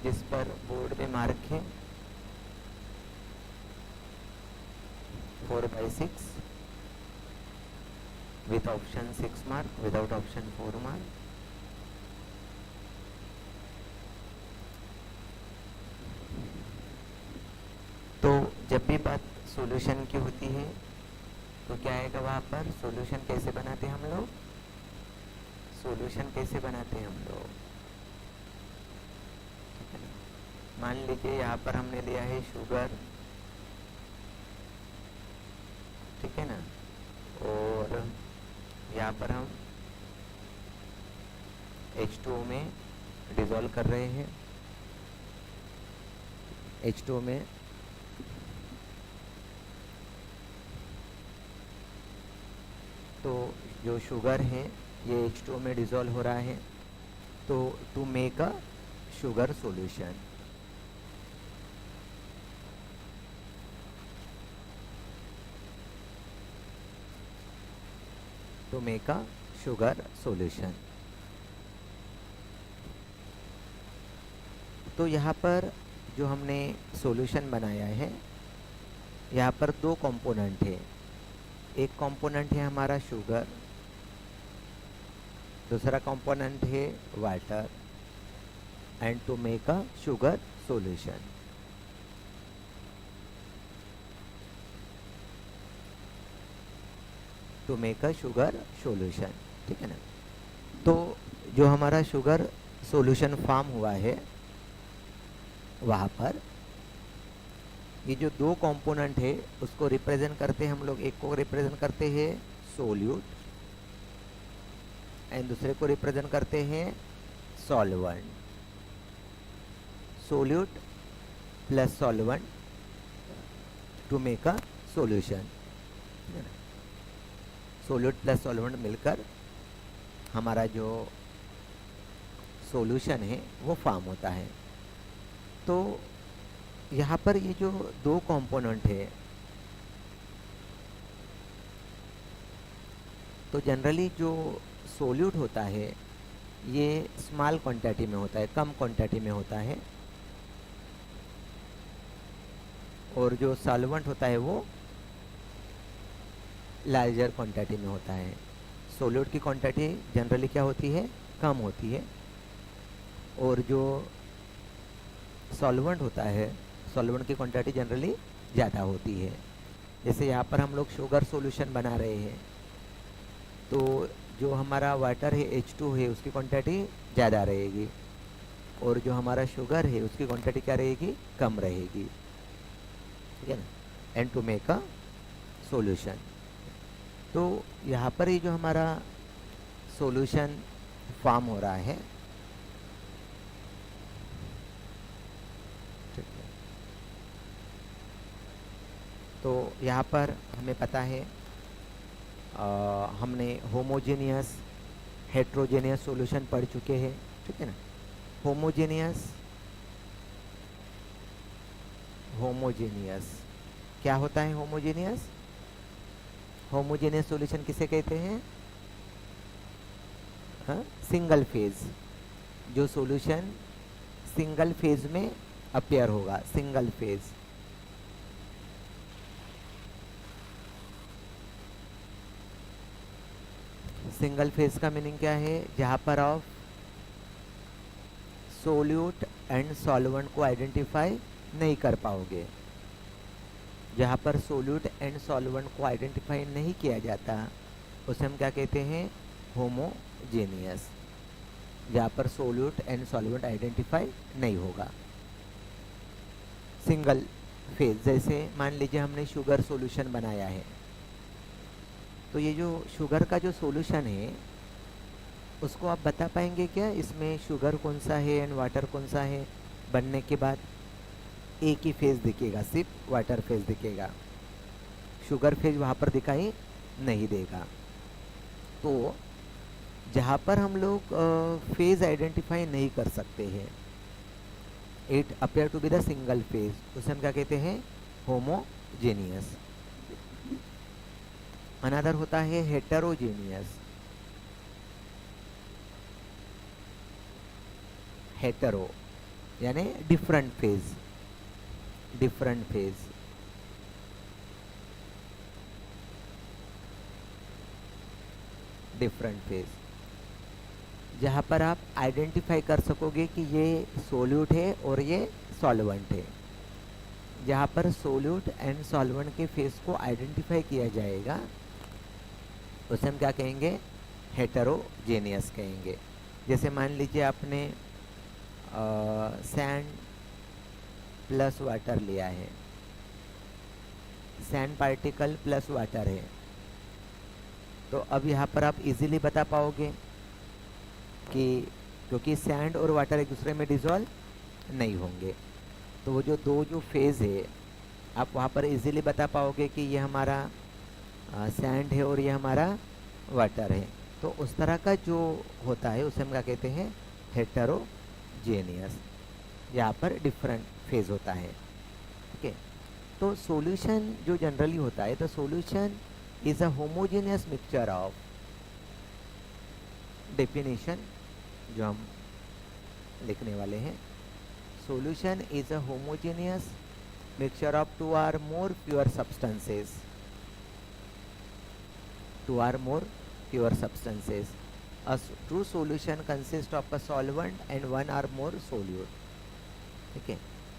जिस पर बोर्ड में मार्क है 4/6 with option 6 mark, without option 4 mark. तो जब भी बात सॉल्यूशन की होती है तो क्या आएगा वहाँ पर, सॉल्यूशन कैसे बनाते हैं हम लोग, सॉल्यूशन कैसे बनाते हैं हम लोग, ठीक है ना। मान लीजिए यहाँ पर हमने लिया है शुगर, ठीक है ना, और यहाँ पर हम H2O में डिज़ोल्व कर रहे हैं, H2O में तो जो शुगर है ये H2O में डिज़ोल्व हो रहा है। तो to make a sugar solution, to make a sugar solution. तो यहाँ पर जो हमने सॉल्यूशन बनाया है, यहाँ पर दो कंपोनेंट है, एक कंपोनेंट है हमारा शुगर, दूसरा कंपोनेंट है water, and to make a sugar solution. To make a sugar solution, ठीक है ना। तो जो हमारा शुगर सॉल्यूशन फॉर्म हुआ है वहाँ पर ये जो दो कंपोनेंट है उसको रिप्रेजेंट करते हैं हम लोग, एक को रिप्रेजेंट करते हैं सोल्यूट एंड दूसरे को रिप्रेजेंट करते हैं solvent. Solute plus solvent to make a solution, solute plus solvent मिलकर हमारा जो सॉल्यूशन है वो फॉर्म होता है। तो यहाँ पर ये जो दो कंपोनेंट है तो जनरली जो सोल्यूट होता है ये स्मॉल क्वांटिटी में होता है, कम क्वांटिटी में होता है, और जो सॉल्वेंट होता है वो लार्जर क्वांटिटी में होता है। सोल्यूट की क्वांटिटी जनरली क्या होती है, कम होती है, और जो सॉल्वेंट होता है सॉल्वेंट की क्वांटिटी जनरली ज़्यादा होती है। जैसे यहाँ पर हम लोग शुगर सॉल्यूशन बना रहे हैं तो जो हमारा वाटर है H2 है उसकी क्वांटिटी ज़्यादा रहेगी, और जो हमारा शुगर है उसकी क्वांटिटी क्या रहेगी, कम रहेगी, ठीक है ना। And to make a solution, तो यहाँ पर ही जो हमारा सॉल्यूशन फॉर्म हो रहा है, ठीक है। तो यहाँ पर हमें पता है हमने होमोजेनियस हेट्रोजेनियस सॉल्यूशन पढ़ चुके हैं, ठीक है ना। होमोजेनियस क्या होता है, होमोजेनियस सॉल्यूशन किसे कहते हैं, हाँ, सिंगल फेज, जो सॉल्यूशन सिंगल फेज में अपीयर होगा, सिंगल फेज। सिंगल फेज का मीनिंग क्या है, जहाँ पर आप सोल्यूट एंड सॉल्वेंट को आइडेंटिफाई नहीं कर पाओगे, जहाँ पर सोल्यूट एंड सॉल्वेंट को आइडेंटिफाई नहीं किया जाता उसे हम क्या कहते हैं, होमोजेनियस, जहाँ पर सोल्यूट एंड सॉल्वेंट आइडेंटिफाई नहीं होगा। सिंगल फेज, जैसे मान लीजिए हमने शुगर सॉल्यूशन बनाया है, तो ये जो शुगर का जो सॉल्यूशन है उसको आप बता पाएंगे क्या, इसमें शुगर कौन सा है एंड वाटर कौन सा है। बनने के बाद एक ही फेज दिखेगा, सिर्फ वाटर फेज दिखेगा, शुगर फेज वहाँ पर दिखाई नहीं देगा। तो जहाँ पर हम लोग फेज आइडेंटिफाई नहीं कर सकते हैं, it appear to be the single phase, उसे हम क्या कहते हैं, होमोजेनियस। अनदर होता है हेटेरोजेनियस, हेटेरो यानी different phase, different phase. Different phase जहाँ पर आप आइडेंटिफाई कर सकोगे कि ये सोल्यूट है और ये सॉल्वेंट है। जहाँ पर सोल्यूट एंड सॉल्वेंट के फेज को आइडेंटिफाई किया जाएगा उसे हम क्या कहेंगे, हेटेरोजेनियस कहेंगे। जैसे मान लीजिए आपने सैंड प्लस वाटर लिया है, सैंड पार्टिकल प्लस वाटर है, तो अब यहाँ पर आप इजीली बता पाओगे कि क्योंकि सैंड और वाटर एक दूसरे में डिज़ोल्व नहीं होंगे, तो वो जो फेज़ है आप वहाँ पर इजीली बता पाओगे कि ये हमारा सैंड है और ये हमारा वाटर है। तो उस तरह का जो होता है उसे हम क्या कहते हैं, हेटेरोजेनियस। यहाँ पर डिफरेंट फेज होता है। ओके, तो सॉल्यूशन जो जनरली होता है, तो solution is a homogeneous mixture of, definition जो हम लिखने वाले हैं, solution is a homogeneous mixture of two or more pure substances, two or more pure substances. A true solution consists of a solvent and one or more solute. ठीक है,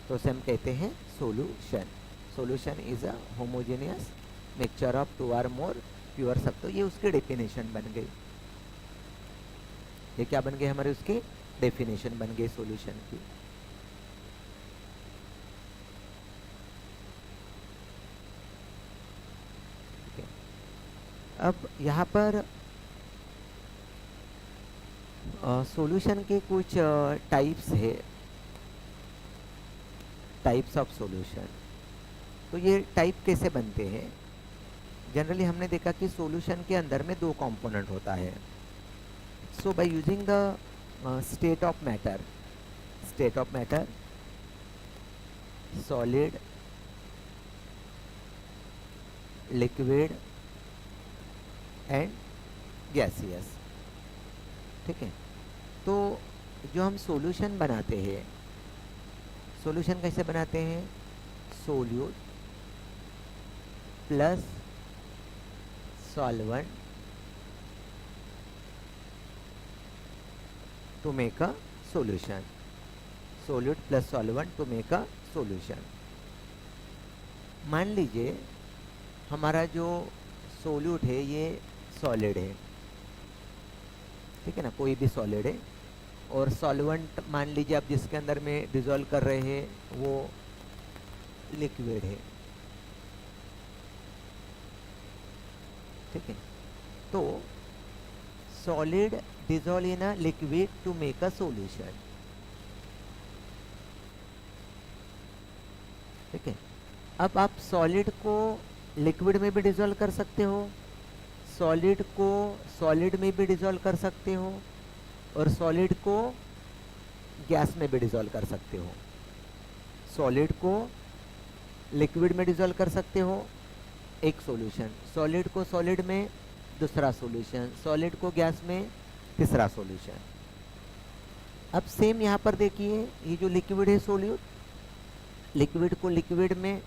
तो उसे हम कहते हैं solution. Solution is a homogeneous mixture of two or more pure sub. तो ये उसकी डेफिनेशन बन गई। ये क्या बन गई हमारी, उसकी डेफिनेशन बन गई सॉल्यूशन की। अब यहाँ पर सॉल्यूशन के कुछ टाइप्स है, टाइप्स ऑफ सॉल्यूशन। तो ये टाइप कैसे बनते हैं, जनरली हमने देखा कि सॉल्यूशन के अंदर में दो कंपोनेंट होता है। So by using the state of matter, state of matter, solid, liquid and gaseous. ठीक है, तो जो हम सॉल्यूशन बनाते हैं, सॉल्यूशन कैसे बनाते हैं, solute plus solvent to make a solution, solute plus solvent to make a solution. मान लीजिए हमारा जो सोल्यूट है ये सॉलिड है, ठीक है ना, कोई भी सॉलिड है, और सॉल्वेंट मान लीजिए आप जिसके अंदर में डिज़ोल्व कर रहे हैं वो लिक्विड है। ठीक है, तो solid dissolve in a liquid to make a solution. ठीक है, अब आप सॉलिड को लिक्विड में भी डिज़ोल्व कर सकते हो, सॉलिड को सॉलिड में भी डिज़ोल्व कर सकते हो, और सॉलिड को गैस में भी डिज़ोल्व कर सकते हो। सॉलिड को लिक्विड में डिज़ोल्व कर सकते हो, एक सॉल्यूशन, सॉलिड को सॉलिड में दूसरा सॉल्यूशन, सॉलिड को गैस में तीसरा सॉल्यूशन। अब सेम यहाँ पर देखिए, ये जो लिक्विड है सोल्यूट, लिक्विड को लिक्विड में,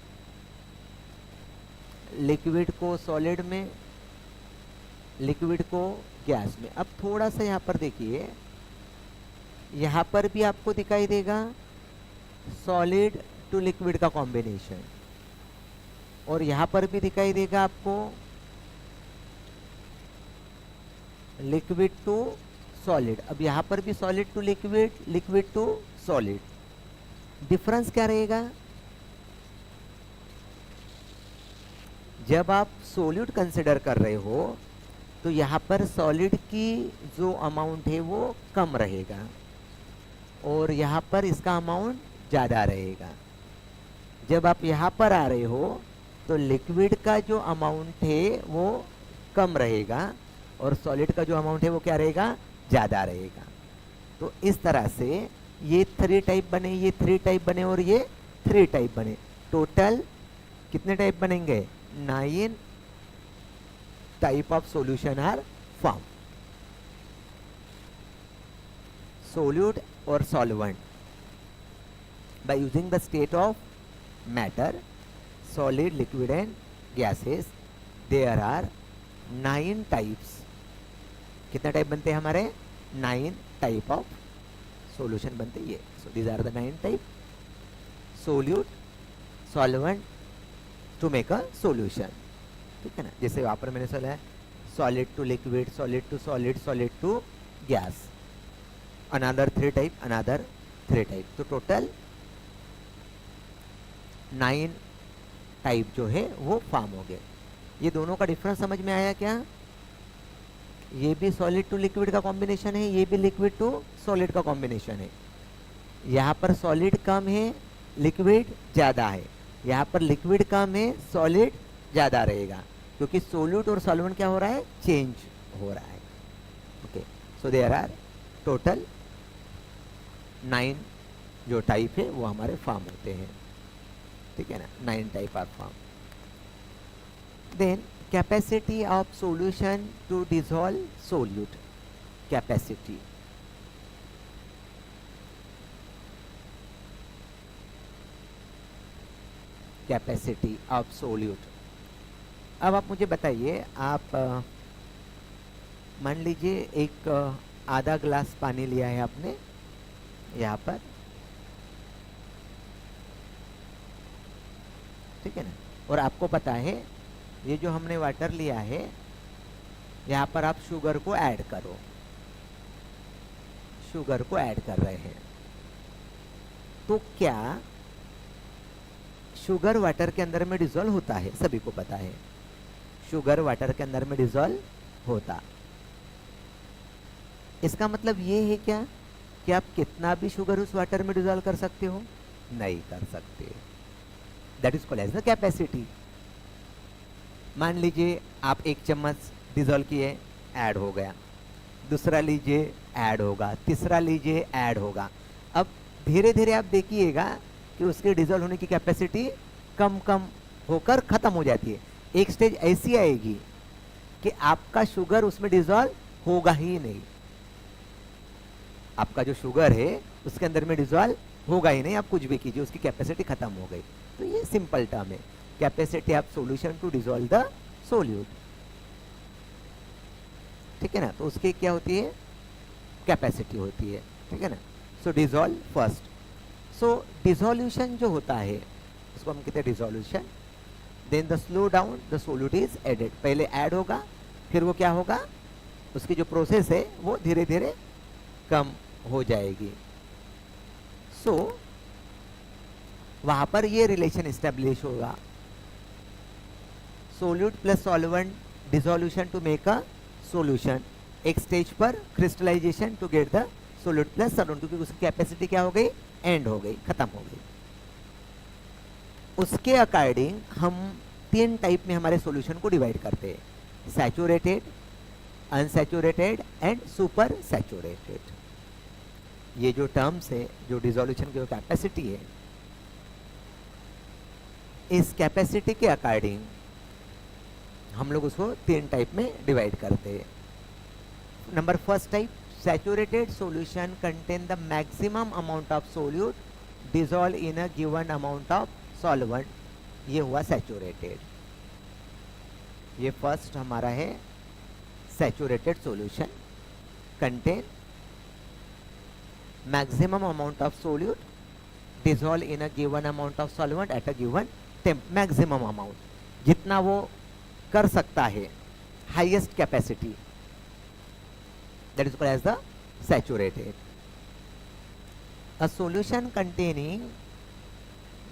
लिक्विड को सॉलिड में, लिक्विड को गैस में। अब थोड़ा सा यहाँ पर देखिए, यहाँ पर भी आपको दिखाई देगा सॉलिड टू लिक्विड का कॉम्बिनेशन, और यहाँ पर भी दिखाई देगा आपको लिक्विड टू सॉलिड। अब यहाँ पर भी solid to liquid, liquid to solid. Difference क्या रहेगा, जब आप सोल्यूट कंसिडर कर रहे हो तो यहाँ पर सॉलिड की जो अमाउंट है वो कम रहेगा, और यहाँ पर इसका अमाउंट ज़्यादा रहेगा। जब आप यहाँ पर आ रहे हो तो लिक्विड का जो अमाउंट है वो कम रहेगा, और सॉलिड का जो अमाउंट है वो क्या रहेगा, ज़्यादा रहेगा। तो इस तरह से ये 3 टाइप बने, ये 3 टाइप बने, और ये 3 टाइप बने। टोटल कितने टाइप बनेंगे, 9 type of solution are form. Solute और solvent, by using the state of matter, solid, liquid and gases, there are 9 types. कितने टाइप बनते हैं हमारे? 9 टाइप ऑफ सॉल्यूशन बनते हैं ये. So these are the 9 type. Solute, solvent to make a solution. ठीक है ना. जैसे वहाँ पर मैंने सोला है solid to liquid, solid to solid, solid to gas. Another 3 type, another 3 type. तो टोटल 9 टाइप जो है वो फॉर्म हो गए. ये दोनों का डिफरेंस समझ में आया क्या? ये भी सॉलिड टू लिक्विड का कॉम्बिनेशन है, ये भी लिक्विड टू सॉलिड का कॉम्बिनेशन है. यहाँ पर सॉलिड कम है, लिक्विड ज़्यादा है. यहाँ पर लिक्विड कम है, सॉलिड ज़्यादा रहेगा, क्योंकि सोल्यूट और सॉल्वेंट क्या हो रहा है? चेंज हो रहा है. Okay. So there are total 9 जो टाइप है वो हमारे फॉर्म होते हैं. ठीक है ना. 9 type are form. Then capacity of solution to dissolve solute. Capacity. Capacity of solute. अब आप मुझे बताइए, आप मान लीजिए एक आधा ग्लास पानी लिया है आपने यहाँ पर. ठीक है ना. और आपको पता है ये जो हमने वाटर लिया है यहाँ पर आप शुगर को ऐड करो. शुगर को ऐड कर रहे हैं. तो क्या शुगर वाटर के अंदर में डिसॉल्व होता है? सभी को पता है शुगर वाटर के अंदर में डिसॉल्व होता. इसका मतलब ये है क्या कि आप कितना भी शुगर उस वाटर में डिसॉल्व कर सकते हो? नहीं कर सकते. That is called as the capacity. मान लीजिए आप 1 चम्मच डिसॉल्व किए, ऐड हो गया. दूसरा लीजिए, ऐड होगा. तीसरा लीजिए, ऐड होगा. अब धीरे धीरे आप देखिएगा कि उसके डिसॉल्व होने की कैपेसिटी कम कम होकर ख़त्म हो जाती है. एक स्टेज ऐसी आएगी कि आपका शुगर उसमें डिसॉल्व होगा ही नहीं. आपका जो शुगर है उसके अंदर में डिसॉल्व होगा ही नहीं. आप कुछ भी कीजिए, उसकी कैपेसिटी ख़त्म हो गई. तो ये सिंपल टर्म है, capacity of solution to dissolve the solute. ठीक है ना. तो उसकी क्या होती है? कैपेसिटी होती है. ठीक है ना. So dissolve first. So dissolution जो होता है उसको हम कहते हैं dissolution. Then the slow down the solute is added. पहले ऐड होगा, फिर वो क्या होगा? उसकी जो प्रोसेस है वो धीरे धीरे कम हो जाएगी. सो वहां पर ये रिलेशन एस्टेब्लिश होगा, solute plus solvent dissolution to make a solution. एक स्टेज पर crystallization to get the solute plus solvent, क्योंकि उसकी कैपेसिटी क्या हो गई? एंड हो गई, खत्म हो गई. उसके अकॉर्डिंग हम 3 टाइप में हमारे सॉल्यूशन को डिवाइड करते हैं, saturated, unsaturated and super saturated. ये जो टर्म्स है, जो डिसोल्यूशन की जो कैपेसिटी है, इस कैपेसिटी के अकॉर्डिंग हम लोग उसको 3 टाइप में डिवाइड करते हैं. Number first type, saturated solution contain the maximum amount of solute dissolve in a given amount of solvent. ये हुआ सैचुरेटेड. ये फर्स्ट हमारा है saturated solution contain maximum amount of solute dissolve in a given amount of solvent at a given maximum amount, जितना वो कर सकता है, highest capacity, that is called as the saturated. A solution containing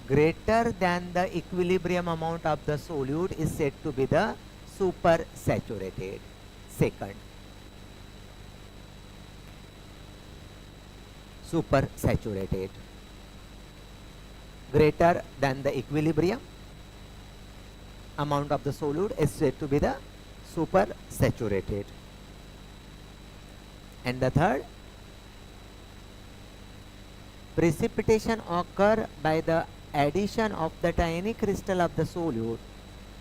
greater than the equilibrium amount of the solute is said to be the super saturated. Second, super saturated. Greater than the equilibrium amount of the solute is said to be the super saturated. And the third, precipitation occur by the addition of the tiny crystal of the solute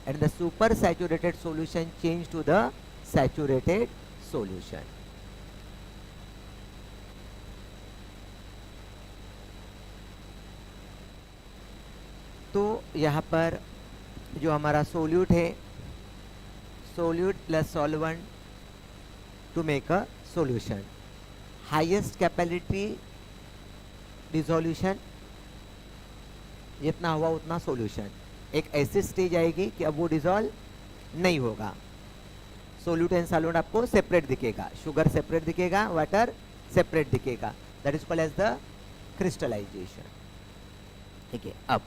and the super saturated solution change to the saturated solution. तो यहाँ पर जो हमारा solute है, solute plus solvent to make a solution, highest capacity dissolution, जितना हुआ उतना solution. एक ऐसी स्टेज आएगी कि अब वो डिसॉल्व नहीं होगा, सोल्यूट एंड सॉल्वेंट आपको सेपरेट दिखेगा, शुगर सेपरेट दिखेगा, वाटर सेपरेट दिखेगा, that is called as the crystallization. ठीक है, अब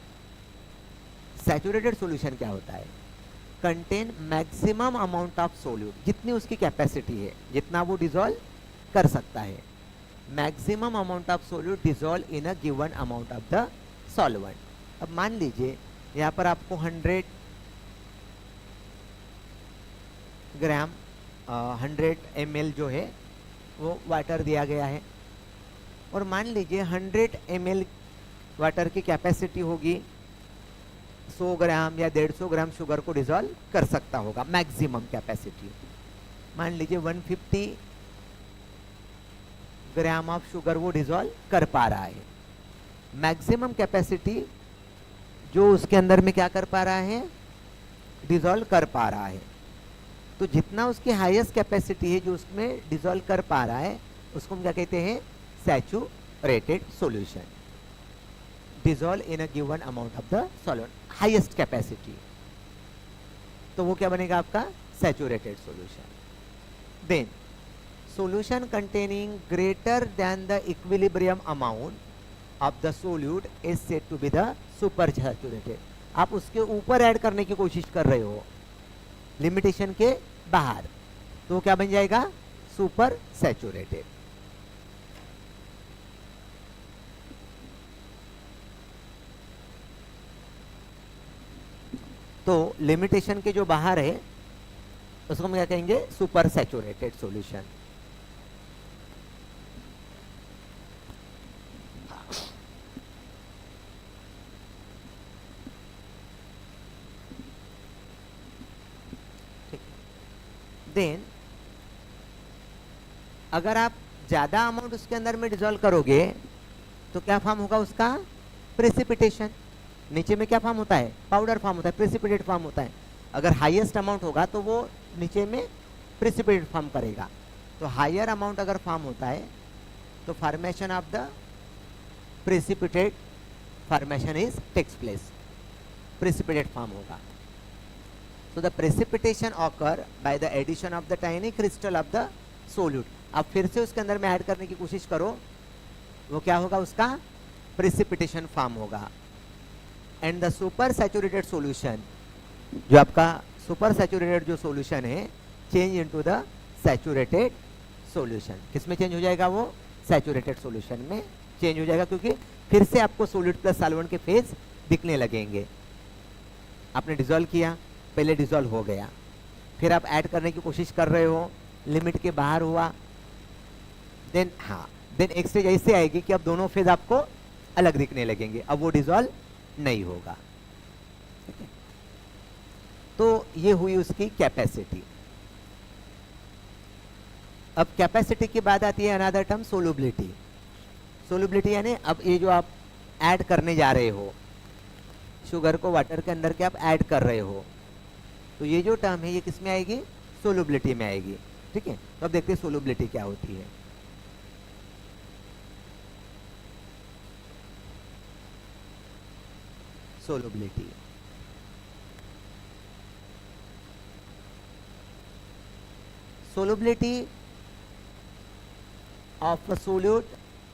सैचुरेटेड सॉल्यूशन क्या होता है? Contain maximum amount of solute, जितनी उसकी कैपेसिटी है, जितना वो डिसॉल्व कर सकता है, maximum amount of solute dissolve in a given amount of the solvent. अब मान लीजिए यहाँ पर आपको 100 ग्राम 100 ml जो है वो वाटर दिया गया है, और मान लीजिए 100 ml वाटर की कैपेसिटी होगी 100 ग्राम या 150 ग्राम शुगर को डिसॉल्व कर सकता होगा, मैक्सिमम कैपेसिटी। मान लीजिए 150 ग्राम ऑफ शुगर वो डिसॉल्व कर पा रहा है, मैक्सिमम कैपेसिटी जो उसके अंदर में क्या कर पा रहा है, डिसॉल्व कर पा रहा है। तो जितना उसकी हाईएस्ट कैपेसिटी है जो उसमें डिसॉल्व कर पा रहा है, उसको हम क्या कहते हैं? Saturated solution, dissolve in a given amount of the solvent, highest capacity. तो वो क्या बनेगा आपका? Saturated solution. Then solution containing greater than the equilibrium amount of the solute is said to be the super saturated। आप उसके ऊपर add करने की कोशिश कर रहे हो, लिमिटेशन के बाहर, तो क्या बन जाएगा? Super saturated. तो लिमिटेशन के जो बाहर है उसको हम क्या कहेंगे? Super saturated solution. देन अगर आप ज्यादा अमाउंट उसके अंदर में डिसॉल्व करोगे तो क्या फॉर्म होगा उसका? प्रेसिपिटेशन। नीचे में क्या फॉर्म होता है? पाउडर फॉर्म होता है, प्रेसिपिटेट फॉर्म होता है। अगर हाईएस्ट अमाउंट होगा तो वो नीचे में प्रेसिपिटेट फॉर्म करेगा। तो हायर अमाउंट अगर फॉर्म होता है तो formation of the precipitate formation is takes place, precipitate form होगा। So the precipitation occur by the addition of the tiny crystal of the solute। अब फिर से उसके अंदर में ऐड करने की कोशिश करो, वो क्या होगा? उसका precipitation फॉर्म होगा। And the super saturated solution, जो आपका सुपर सैचुरेटेड जो सॉल्यूशन है, change into the saturated solution. किसमें चेंज हो जाएगा? वो सैचुरेटेड सॉल्यूशन में चेंज हो जाएगा, क्योंकि फिर से आपको सोल्यूट प्लस सॉल्वेंट के फेज दिखने लगेंगे। आपने डिसॉल्व किया, पहले डिसॉल्व हो गया, फिर आप ऐड करने की कोशिश कर रहे हो, लिमिट के बाहर हुआ, देन देन एक स्टेज ऐसे आएगी कि अब दोनों फेज आपको अलग दिखने लगेंगे, अब वो डिसॉल्व नहीं होगा। तो ये हुई उसकी कैपेसिटी। अब कैपेसिटी के बाद आती है अनदर टर्म, सोलुबिलिटी। सोलुबिलिटी यानी अब ये जो आप ऐड करने जा रहे हो, शुगर को वाटर के अंदर के आप ऐड कर रहे हो, तो ये जो टर्म है ये किस में आएगी? सोलुबिलिटी में आएगी। ठीक है, तो अब देखते हैं सोलुबिलिटी क्या होती है। Solubility solubility of a solute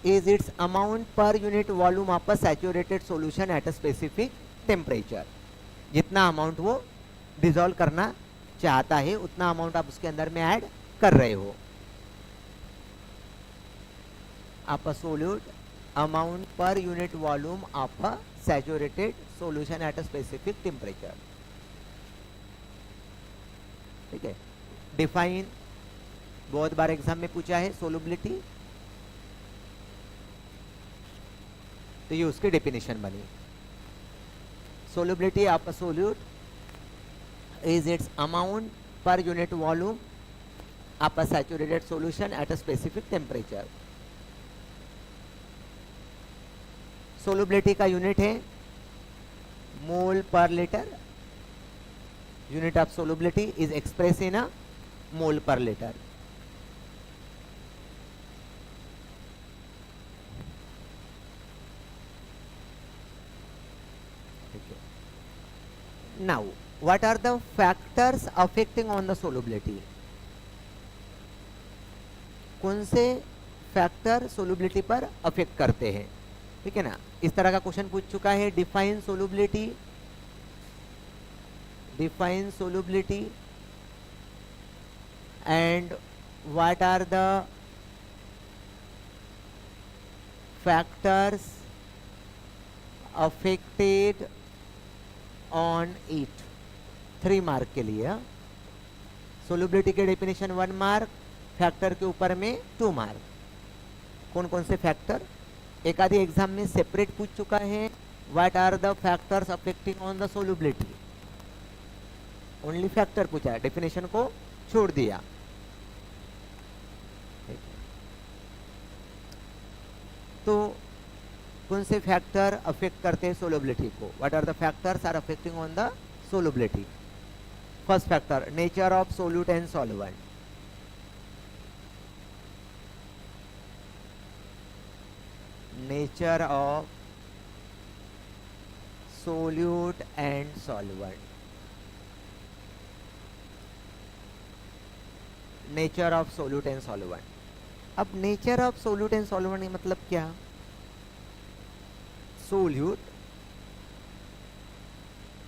is its amount per unit volume of a saturated solution at a specific temperature। जितना अमाउंट वो डिसॉल्व करना चाहता है उतना अमाउंट आप उसके अंदर में ऐड कर रहे हो। आप a solute amount per unit volume of a saturated solution at a specific temperature। ठीक है, डिफाइन बहुत बार एग्जाम में पूछा है सोलुबिलिटी, तो ये उसकी डेफिनेशन बनी। Solubility of a solute is its amount per unit volume of a saturated solution at a specific temperature। Solubility का यूनिट है mole per liter. Unit of solubility is expressed in a mole per liter. Now, what are the factors affecting on the solubility? कौन से factor solubility पर affect करते हैं? ठीक है ना, इस तरह का क्वेश्चन पूछ चुका है. Define solubility, define solubility and what are the factors affected on it. 3 mark के लिए. सोलुबिलिटी के डेफिनेशन 1 मार्क, फैक्टर के ऊपर में 2 मार्क. कौन कौन से फैक्टर? एक आधी एग्जाम में सेपरेट पूछ चुका है. What are the factors affecting on the solubility. Only factor पूछा, डेफिनेशन को छोड़ दिया. तो कौन से फैक्टर अफेक्ट करते हैं सोलुबिलिटी को? What are the factors are affecting on the solubility? First factor, nature of solute and solvent. Nature of solute and solvent. Nature of solute and solvent. अब nature of solute and solvent मतलब क्या? Solute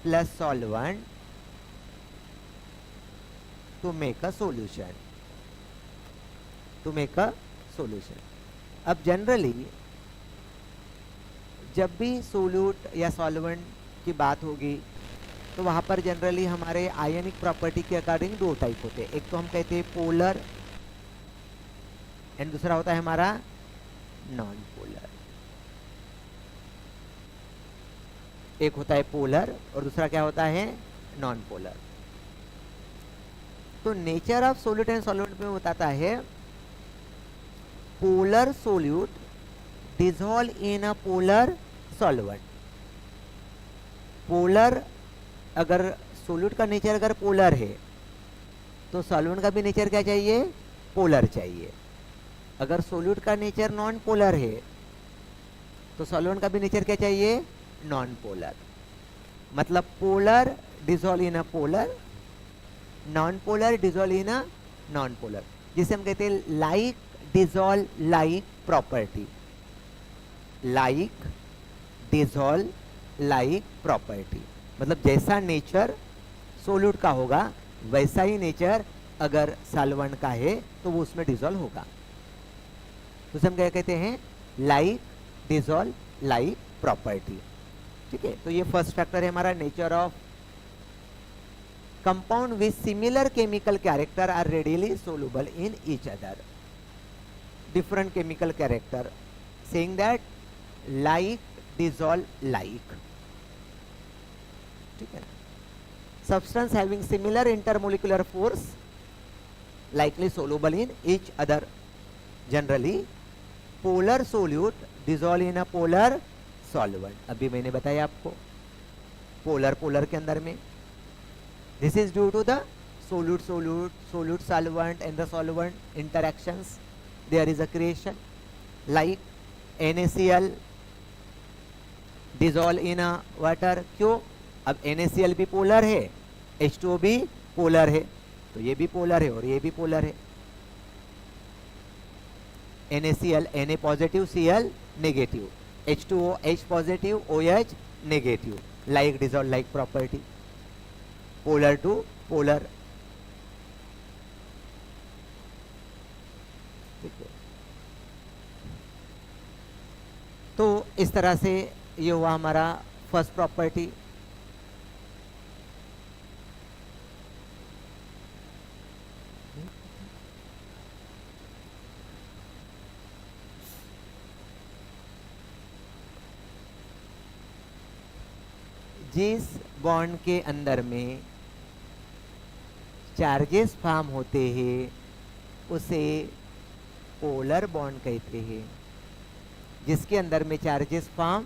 plus solvent to make a solution, to make a solution. अब generally जब भी solute या solvent की बात होगी तो वहाँ पर जनरली हमारे आयनिक प्रॉपर्टी के अकॉर्डिंग 2 टाइप होते हैं. एक तो हम कहते हैं पोलर एंड दूसरा होता है हमारा नॉन पोलर. एक होता है पोलर और दूसरा क्या होता है? Non polar. तो nature of solute and solvent में बताता है polar solute dissolve in a polar solvent. Polar, अगर सोल्यूट का नेचर अगर पोलर है तो सॉल्वेंट का भी नेचर क्या चाहिए? पोलर चाहिए. अगर सोल्यूट का नेचर नॉन पोलर है तो सॉल्वेंट का भी नेचर क्या चाहिए? Non polar. मतलब polar dissolve in a polar, non polar dissolve in a non polar, जिसे हम कहते हैं like dissolve like property. Like dissolve like property मतलब जैसा नेचर सोल्यूट का होगा वैसा ही नेचर अगर सॉल्वेंट का है तो वो उसमें डिसॉल्व होगा. तो हम क्या कहते हैं? Like dissolve like property. ठीक है, तो ये फर्स्ट फैक्टर है हमारा, nature of compound with similar chemical character are readily soluble in each other. Different chemical character, saying that like dissolve like. ठीक है, substance having similar intermolecular force likely soluble in each other. Generally polar solute dissolve in a polar solvent. अभी मैंने बताया आपको polar polar के अंदर में. This is due to the solute solute solute solvent and the solvent interactions. There is a creation like NaCl dissolve in a water. क्यों? अब NaCl भी पोलर है, H2O भी पोलर है, तो ये भी पोलर है और ये भी पोलर है. NaCl Na positive, Cl negative, H2O H positive, OH negative. Like dissolve like property, polar to polar. तो इस तरह से ये हुआ हमारा फर्स्ट प्रॉपर्टी. जिस बॉन्ड के अंदर में चार्जेस फॉर्म होते हैं उसे पोलर बॉन्ड कहते हैं. जिसके अंदर में चार्जेस फॉर्म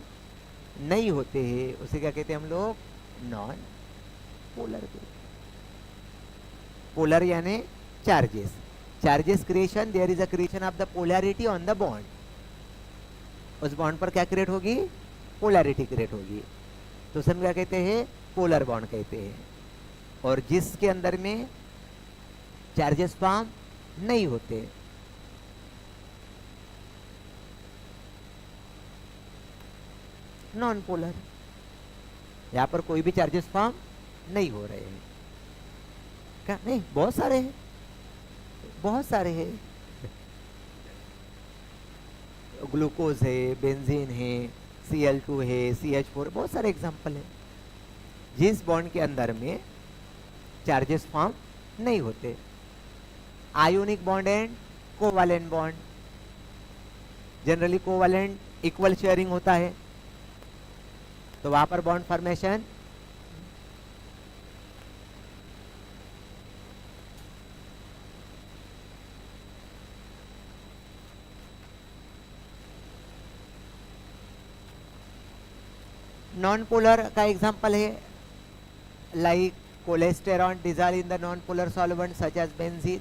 नहीं होते हैं उसे क्या कहते हैं हम लोग? Non polar group. पोलर यानी charges, charges creation, there is a creation of the polarity on the bond. उस बॉन्ड पर क्या क्रिएट होगी? पोलैरिटी क्रिएट होगी, तो उसे हम क्या कहते हैं? पोलर बॉन्ड कहते हैं। और जिसके अंदर में चार्जेस फॉर्म नहीं होते, नॉन पोलर। यहां पर कोई भी चार्जेस फॉर्म नहीं हो रहे हैं क्या? नहीं, बहुत सारे हैं, बहुत सारे हैं। ग्लूकोज है, बेंजीन है, Cl2 है, CH4, बहुत सारे एग्जांपल हैं जिस बॉन्ड के अंदर में चार्जेस फॉर्म नहीं होते। Ionic bond and covalent bond, generally covalent equal sharing होता है, तो वहां पर बॉन्ड फॉर्मेशन नॉन पोलर का एग्जांपल है like cholesterol dissolve in the non polar solvent such as benzene.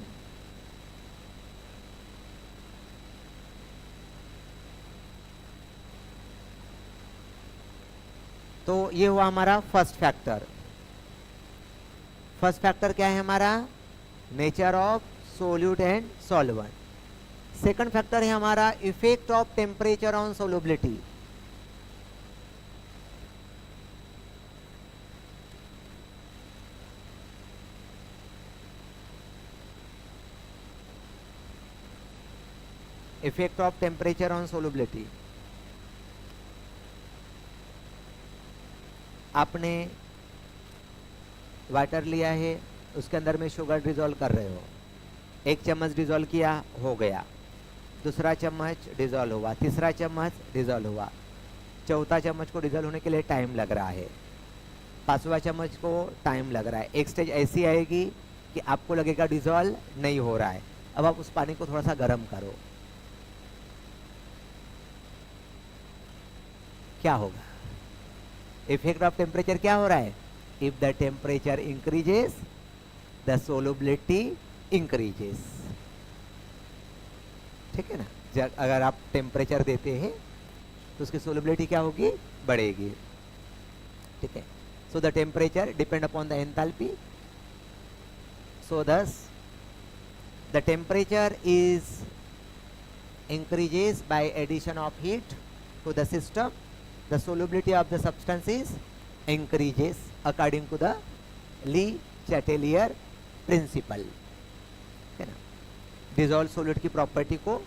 तो ये हुआ हमारा फर्स्ट फैक्टर। फर्स्ट फैक्टर क्या है हमारा? Nature of solute and solvent. Second factor है हमारा effect of temperature on solubility. Effect of temperature on solubility. आपने वाटर लिया है, उसके अंदर में शुगर डिजोल्व कर रहे हो, एक चम्मच डिजोल्व किया, हो गया, दूसरा चम्मच डिजोल्व हुआ, तीसरा चम्मच डिजोल्व हुआ, चौथा चम्मच को डिजोल्व होने के लिए टाइम लग रहा है, पांचवा चम्मच को टाइम लग रहा है। एक स्टेज ऐसी आएगी कि आपको लगेगा डिजोल्व नहीं हो रहा है। अब आप उस पानी को थोड़ा सा गर्म करो, क्या होगा? इफेक्ट ऑफ टेम्परेचर क्या हो रहा है? If the temperature increases the solubility increases. ठीक है ना? अगर आप टेम्परेचर देते हैं तो उसकी सोलुबिलिटी क्या होगी? बढ़ेगी। ठीक है, so the temperature depend upon the enthalpy, so thus the temperature is increases by addition of heat to the system, the solubility of the substances increases according to the Le Chatelier principle। है ना? Dissolve solute की property को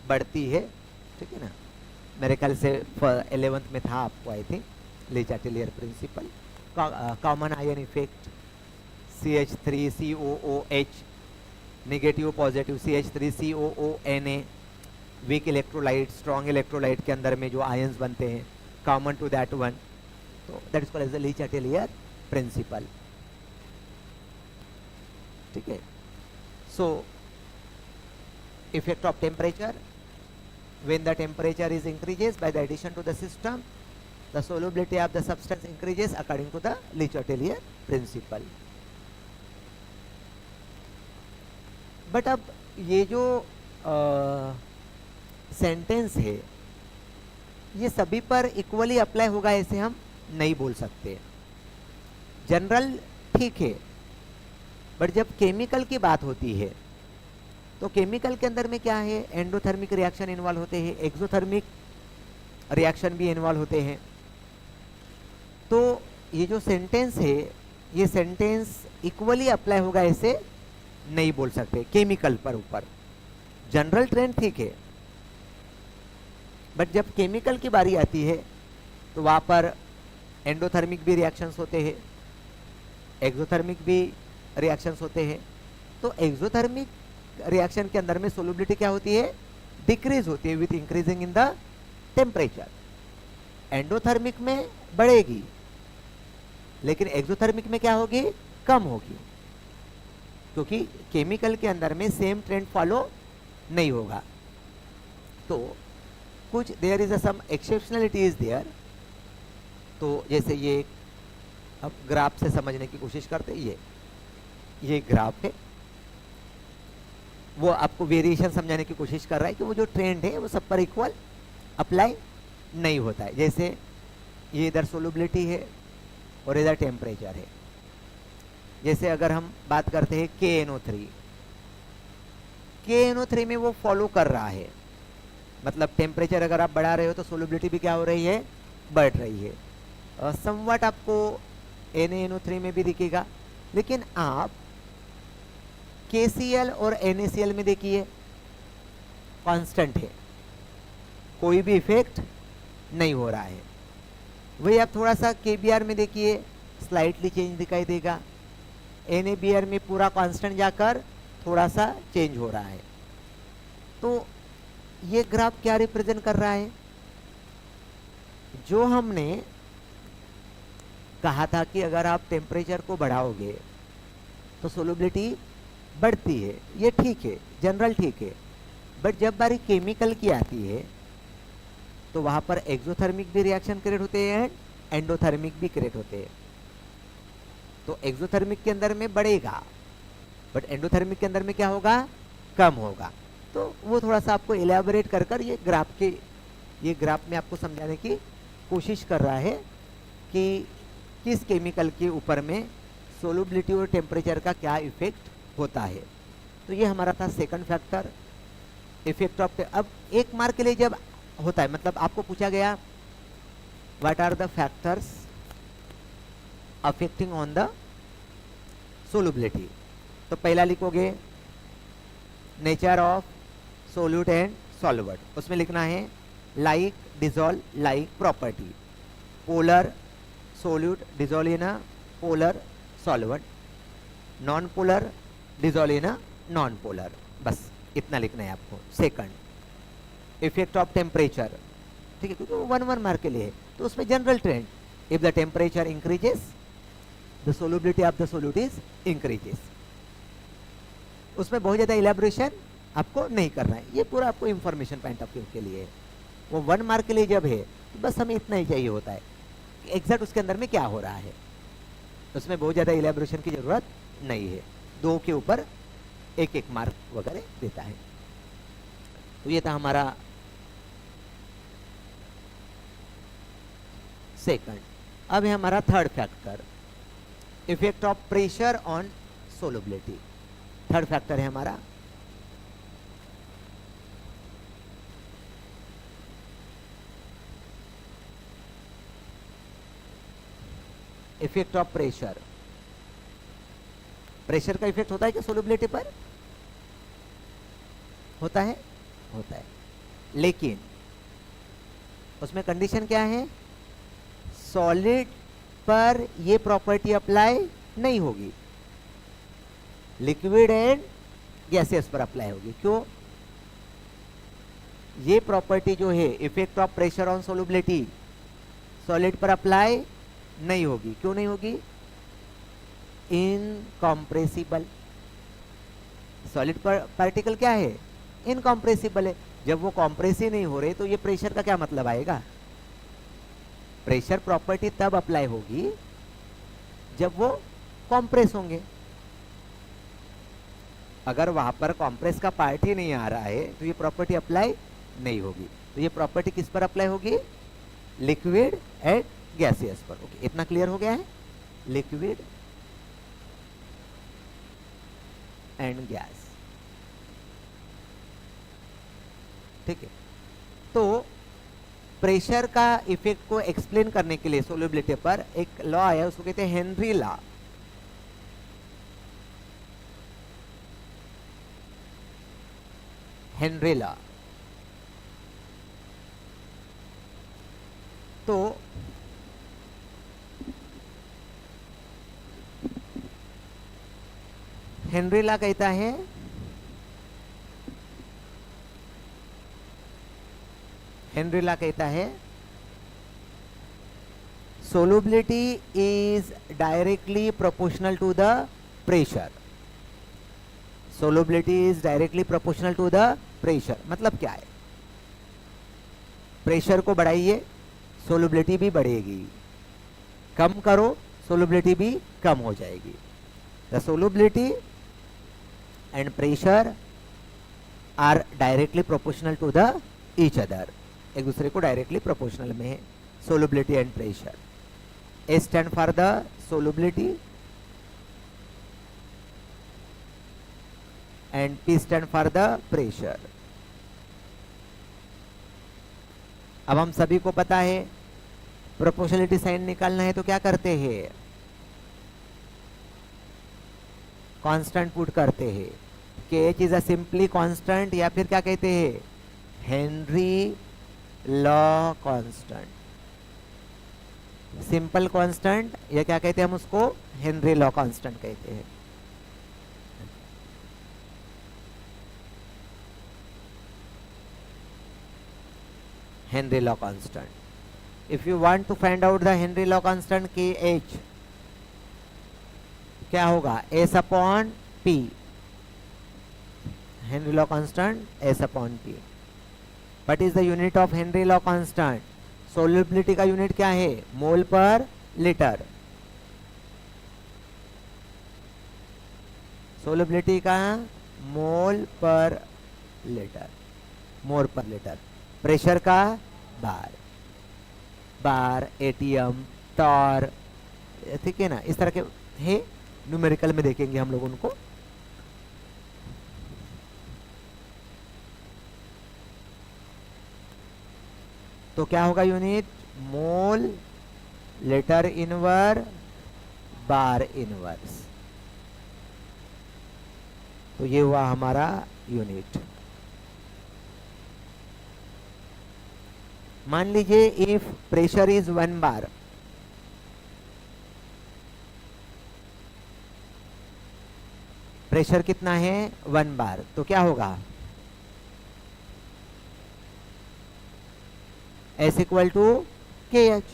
बढ़ती है। ठीक है ना? मेरे ख्याल से 11th में था आपको, I think, Le Chatelier principle. Common ion effect, CH3COOH negative positive, CH3COONA, weak electrolyte, strong electrolyte के अंदर में जो आयंस बनते हैं कॉमन टू दैट वन, तो that is called as the Le Chatelier principle. ठीक है, so effect of temperature, when the temperature is increases by the addition to the system, the solubility of the substance increases according to the Le Chatelier principle। But अब ये जो sentence है ये सभी पर equally apply होगा ऐसे हम नहीं बोल सकते। जनरल ठीक है, बट जब केमिकल की बात होती है तो केमिकल के अंदर में क्या है? एंडोथर्मिक रिएक्शन इन्वॉल्व होते हैं, एक्सोथर्मिक रिएक्शन भी इन्वॉल्व होते हैं। तो ये जो सेंटेंस है ये सेंटेंस इक्वली अप्लाई होगा ऐसे नहीं बोल सकते केमिकल पर ऊपर। जनरल ट्रेंड ठीक है, बट जब केमिकल की बारी आती है तो वहाँ पर एंडोथर्मिक भी रिएक्शंस होते हैं, एक्सोथर्मिक भी रिएक्शंस होते हैं। तो एक्सोथर्मिक रिएक्शन के अंदर में सोलुबिलिटी क्या होती है? डिक्रीज होती है with increasing in the temperature. Endothermic में बढ़ेगी, लेकिन एक्सोथर्मिक में क्या होगी? कम होगी, क्योंकि केमिकल के अंदर में सेम ट्रेंड फॉलो नहीं होगा। तो कुछ there is some exceptionality is there, तो जैसे ये, अब ग्राफ से समझने की कोशिश करते हैं, ये ग्राफ है, वो आपको वेरिएशन समझाने की कोशिश कर रहा है कि वो जो ट्रेंड है वो सब पर इक्वल अप्लाई नहीं होता है। जैसे ये इधर सोलुबिलिटी है और इधर टेम्परेचर है। जैसे अगर हम बात करते हैं KNO3, KNO3 में वो फॉलो कर रहा है, मतलब टेम्परेचर अगर आप बढ़ा रहे हो तो सोलुबिलिटी भी क्या हो रही है, बढ़ रही है। समवट आपको NaNO3 में भी दिखेगा, लेकिन आप KCl और NaCl में देखिए कांस्टेंट है, कोई भी इफेक्ट नहीं हो रहा है। वही आप थोड़ा सा KBr में देखिए, स्लाइटली चेंज दिखाई देगा। NaBr में पूरा कांस्टेंट जाकर थोड़ा सा चेंज हो रहा है। तो ये ग्राफ क्या रिप्रेजेंट कर रहा है, जो हमने कहा था कि अगर आप टेम्परेचर को बढ़ाओगे तो सोलुबिलिटी बढ़ती है, ये ठीक है, जनरल ठीक है। बट जब बारी केमिकल की आती है तो वहां पर एक्सोथर्मिक भी रिएक्शन क्रिएट होते हैं, एंडोथर्मिक भी क्रिएट होते हैं। तो एक्सोथर्मिक के अंदर में बढ़ेगा, बट एंडोथर्मिक के अंदर में क्या होगा, कम होगा। तो वो थोड़ा सा आपको इलेबोरेट कर कर ये ग्राफ में आपको समझाने की कोशिश कर रहा है कि किस केमिकल के ऊपर में सोलुबिलिटी और टेम्परेचर का क्या इफेक्ट होता है। तो ये हमारा था सेकंड फैक्टर, इफेक्ट ऑफ। अब एक मार्क के लिए जब होता है, मतलब आपको पूछा गया what are the factors affecting on the solubility, तो पहला लिखोगे nature of solute and solvent, उसमें लिखना है like dissolve like property, polar solute dissolve in a polar solvent, non polar dissolve in a non polar, बस इतना लिखना है आपको। सेकंड इफेक्ट ऑफ टेम्परेचर, ठीक है, क्योंकि वो 1 मार्क के लिए है, तो उसमें general trend, if the temperature increases the solubility of the solute is increases. उसमें बहुत ज्यादा इलेबोरेशन आपको नहीं करना है, ये पूरा आपको इंफॉर्मेशन पॉइंट ऑफ व्यू के लिए है। वो 1 मार्क के लिए जब है तो बस हमें इतना ही चाहिए होता है एग्जैक्ट उसके अंदर में क्या हो रहा है, उसमें बहुत ज्यादा इलेबोरेशन की जरूरत नहीं है। 2 के ऊपर 1-1 मार्क वगैरह देता है। तो ये था हमारा सेकंड। अब है हमारा third factor, effect of pressure on solubility. Third factor है हमारा इफेक्ट ऑफ प्रेशर। प्रेशर का इफेक्ट होता है क्या सोलुबिलिटी पर? होता है, होता है, लेकिन उसमें कंडीशन क्या है, सॉलिड पर ये प्रॉपर्टी अप्लाई नहीं होगी, लिक्विड एंड गैसेस पर अप्लाई होगी। क्यों? ये प्रॉपर्टी जो है effect of pressure on solubility solid पर अप्लाई नहीं होगी। क्यों नहीं होगी? इनकॉम्प्रेसिबल, सॉलिड पर पार्टिकल क्या है, इनकॉम्प्रेसिबल है। जब वो कॉम्प्रेस ही नहीं हो रहे तो ये प्रेशर का क्या मतलब आएगा? प्रेशर प्रॉपर्टी तब अप्लाई होगी जब वो कॉम्प्रेस होंगे। अगर वहां पर कॉम्प्रेस का पार्ट ही नहीं आ रहा है तो ये प्रॉपर्टी अप्लाई नहीं होगी। तो ये प्रॉपर्टी किस पर अप्लाई होगी? लिक्विड एंड गैसियस पर। ओके, इतना क्लियर हो गया है? लिक्विड एंड गैस, ठीक है। तो प्रेशर का इफेक्ट को एक्सप्लेन करने के लिए सोल्युबिलिटी पर एक लॉ आया, उसको कहते हैं हेनरी लॉ। Henry law. तो हेनरी लॉ कहता है हेनरी लॉ कहता है solubility is directly proportional to the pressure. Solubility is directly proportional to the pressure. मतलब क्या है? प्रेशर को बढ़ाइए, सोलुबिलिटी भी बढ़ेगी। कम करो, सोलबिलिटी भी कम हो जाएगी। The solubility and pressure are directly proportional to the each other, एक दूसरे को डायरेक्टली प्रोपोर्शनल में है solubility and pressure. A stand for the solubility and P stand for the pressure. अब हम सभी को पता है प्रोपोर्शनलिटी साइन निकालना है तो क्या करते हैं, कांस्टेंट पुट करते हैं। के H is a simply constant या फिर क्या कहते हैं, Henry law constant, simple constant या क्या कहते हैं हम उसको, हेनरी लॉ कांस्टेंट कहते हैं। Henry law constant. If you want to find out the Henry law constant KH, क्या होगा, S upon P, Henry law constant S upon P. What is the unit of Henry law constant? Solubility का unit क्या है, मोल पर litre. Solubility का मोल पर litre, मोल पर litre. Pressure का बार, बार, एटीएम, टॉर, ठीक है ना, इस तरह के है, न्यूमेरिकल में देखेंगे हम लोग उनको। तो क्या होगा यूनिट, मोल, लीटर इनवर, बार इनवर्स। तो ये हुआ हमारा यूनिट। मान लीजिए if pressure is 1 bar, pressure कितना है 1 बार, तो क्या होगा, S इक्वल टू के H.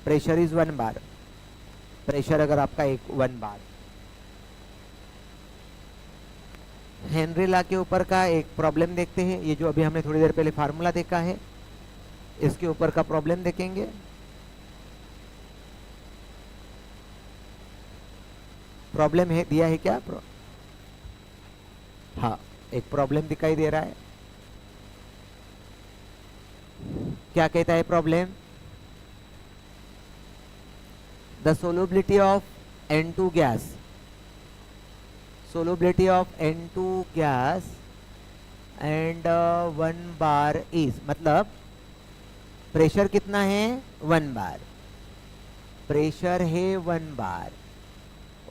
Pressure is 1 bar, pressure अगर आपका 1 बार। हेनरी लॉ के ऊपर का एक प्रॉब्लम देखते हैं, ये जो अभी हमने थोड़ी देर पहले फार्मूला देखा है, इसके ऊपर का प्रॉब्लम देखेंगे। प्रॉब्लम है, दिया है क्या, हाँ एक प्रॉब्लम दिखाई दे रहा है। क्या कहता है problem, the solubility of N2 gas, solubility of N2 gas and 1 bar is, मतलब प्रेशर कितना है 1 बार, प्रेशर है 1 बार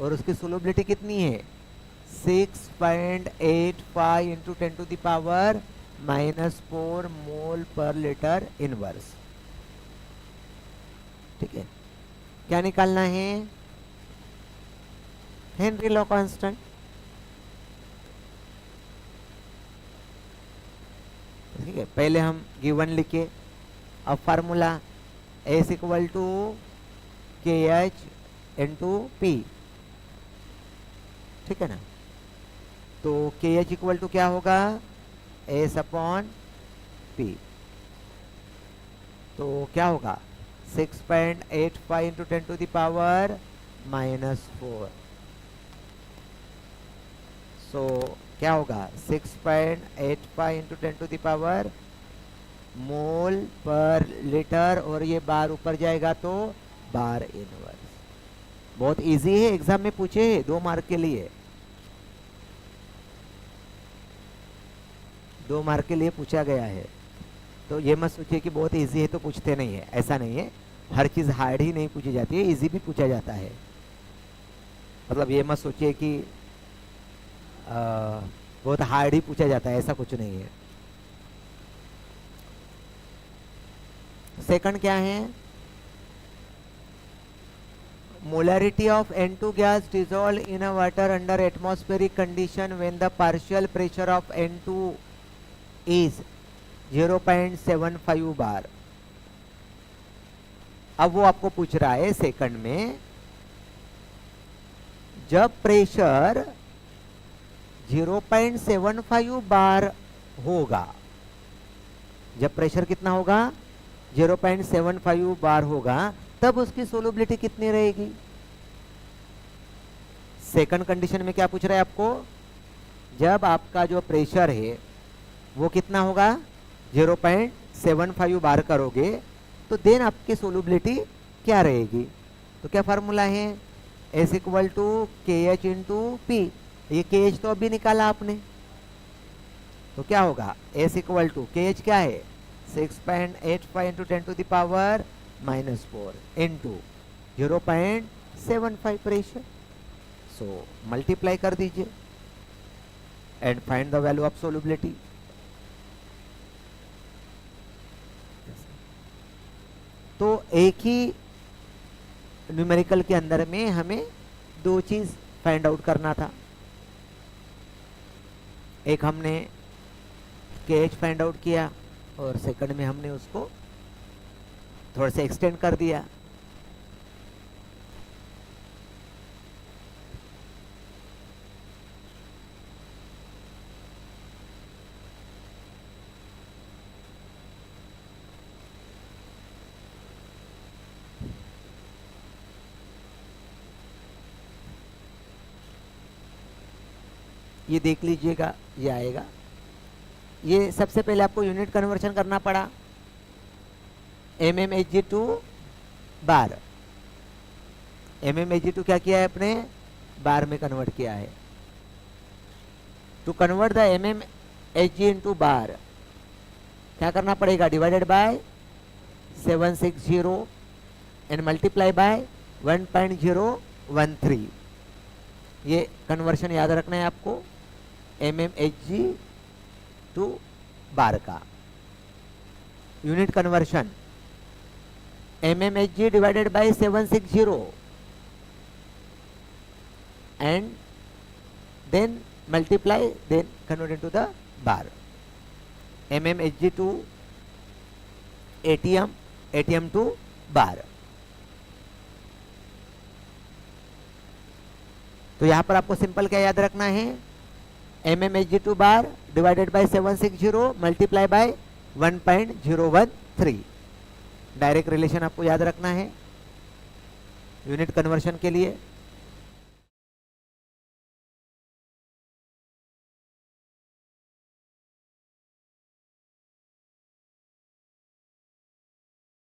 और उसकी सोलबिलिटी कितनी है 6.85 इंटू 10 टू द पावर -4 मोल पर लीटर इनवर्स। ठीक है, क्या निकालना है, हेनरी लॉ कांस्टेंट। ठीक है, पहले हम गिवन लिखे, अब फार्मूला S इक्वल टू के एच इंटू पी। ठीक है ना, तो के एच इक्वल टू क्या होगा, S अपॉन पी। तो क्या होगा 6.85 इंटू 10 टू द पावर -4। सो क्या होगा 6.85 इंटू 10 टू द पावर मोल पर लीटर, और ये बार ऊपर जाएगा तो बार इनवर्स। बहुत इजी है, एग्जाम में पूछे 2 मार्क के लिए, 2 मार्क के लिए पूछा गया है। तो ये मत सोचिए कि बहुत इजी है तो पूछते नहीं है, ऐसा नहीं है। हर चीज़ हार्ड ही नहीं पूछी जाती है, इजी भी पूछा जाता है। मतलब ये मत सोचिए कि बहुत हार्ड ही पूछा जाता है, ऐसा कुछ नहीं है। सेकंड क्या है, molarity of N2 gas dissolved in a water under atmospheric condition when the partial pressure of N2 is 0.75 बार। अब वो आपको पूछ रहा है सेकंड में, जब प्रेशर 0.75 बार होगा, जब प्रेशर कितना होगा 0.75 बार होगा, तब उसकी सोलबिलिटी कितनी रहेगी? सेकंड कंडीशन में क्या पूछ रहा है आपको? जब आपका जो प्रेशर है वो कितना होगा, 0.75 बार करोगे तो देन आपकी सोलबिलिटी क्या रहेगी? तो क्या फार्मूला है? S equal to KH into P। ये KH तो अभी निकाला आपने, तो क्या होगा? S इक्वल टू KH क्या है? 6.85 into 10 to the power -4 into 0.75 pressure. So multiply कर दीजिए and find the value of solubility. तो एक ही न्यूमेरिकल के अंदर में हमें दो चीज फाइंड आउट करना था। एक हमने KH फाइंड आउट किया और सेकंड में हमने उसको थोड़ा सा एक्सटेंड कर दिया। ये देख लीजिएगा, ये आएगा। ये सबसे पहले आपको यूनिट कन्वर्शन करना पड़ा, mmHg टू बार। mmHg क्या किया है अपने? बार में कन्वर्ट किया है। To convert the mmHg into bar क्या करना पड़ेगा? Divided by 760 and multiply by 1.013। ये कन्वर्शन याद रखना है आपको, mmHg टू बार का unit conversion. mmHg divided by 760 and then multiply, then convert into the bar. mmHg to ATM, ATM to bar. तो यहां पर आपको सिंपल क्या याद रखना है? mmHg to bar divided by 760 multiply by 1.013। Direct relation आपको याद रखना है यूनिट कन्वर्शन के लिए।